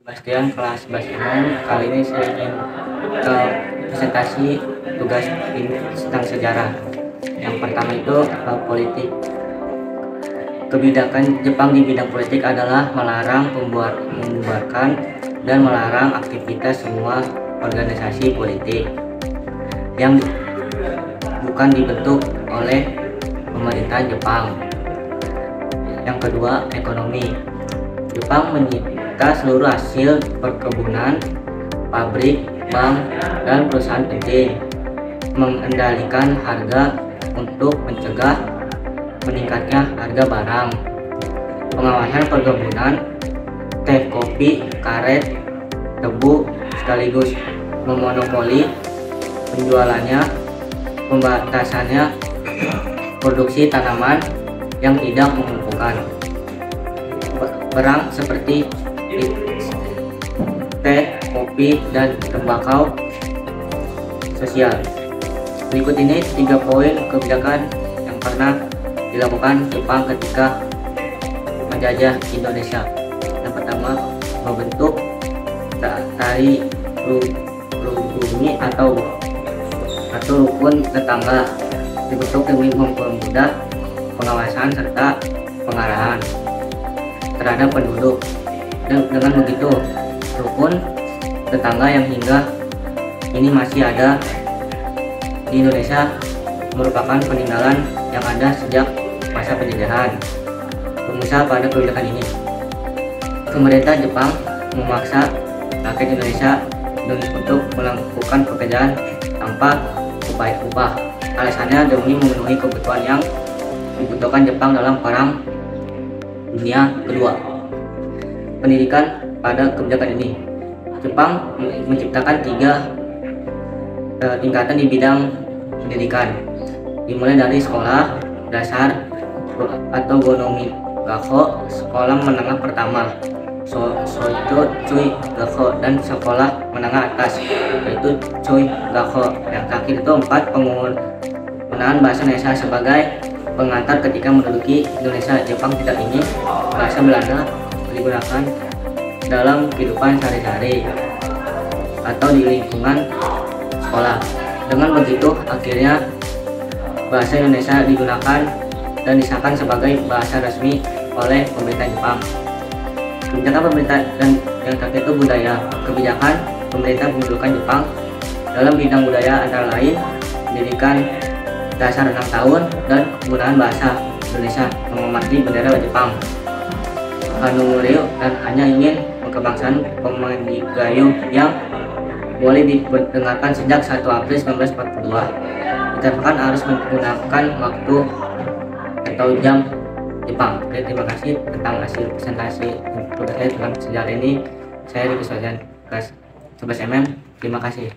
Bastian kelas 11 MM. Kali ini saya ingin ke presentasi tugas tentang sejarah. Yang pertama itu politik. Kebijakan Jepang di bidang politik adalah melarang membubarkan dan melarang aktivitas semua organisasi politik yang bukan dibentuk oleh pemerintahan Jepang. Yang kedua, ekonomi. Jepang menyita seluruh hasil perkebunan, pabrik, bank, dan perusahaan penting, mengendalikan harga untuk mencegah meningkatnya harga barang, pengawasan perkebunan, teh, kopi, karet, tebu, sekaligus memonopoli penjualannya, pembatasannya produksi tanaman yang tidak menguntungkan. Barang seperti teh, kopi, dan tembakau sosial. Berikut ini 3 poin kebijakan yang pernah dilakukan Jepang ketika menjajah Indonesia. Yang pertama, membentuk tari rukuni atau rukun tetangga, dibentuk demi mempermudah pengawasan serta pengarahan terhadap penduduk. Dan dengan begitu, rukun tetangga yang hingga ini masih ada di Indonesia merupakan peninggalan yang ada sejak masa penjajahan. Pemirsa, pada kebijakan ini, pemerintah Jepang memaksa rakyat Indonesia untuk melakukan pekerjaan tanpa upah. Alasannya demi memenuhi kebutuhan yang dibutuhkan Jepang dalam Perang Dunia Kedua. Pendidikan. Pada kebijakan ini, Jepang menciptakan 3 tingkatan di bidang pendidikan, dimulai dari sekolah dasar atau Gonomi Gakko, sekolah menengah pertama, Soicho Cui Gakko, dan sekolah menengah atas yaitu Cui Gakko. Yang terakhir itu 4, penggunaan bahasa Indonesia sebagai pengantar ketika menduduki Indonesia. Jepang tidak ingin bahasa Belanda digunakan dalam kehidupan sehari-hari atau di lingkungan sekolah. Dengan begitu, akhirnya bahasa Indonesia digunakan dan disahkan sebagai bahasa resmi oleh pemerintah Jepang. Kebijakan pemerintah dan yang terakhir itu budaya. Kebijakan pemerintah pendudukan Jepang dalam bidang budaya antara lain pendidikan dasar 6 tahun dan penggunaan bahasa Indonesia, menghormati bendera Jepang, Hanumuryu, dan hanya ingin kebangsaan Pemanggigayo yang boleh didengarkan sejak 1 April 1942. Diterapkan harus menggunakan waktu atau jam Jepang. Oke, terima kasih tentang hasil presentasi tugas saya tentang sejarah ini. Saya Riki Sojan, kelas 11 MM. Terima kasih.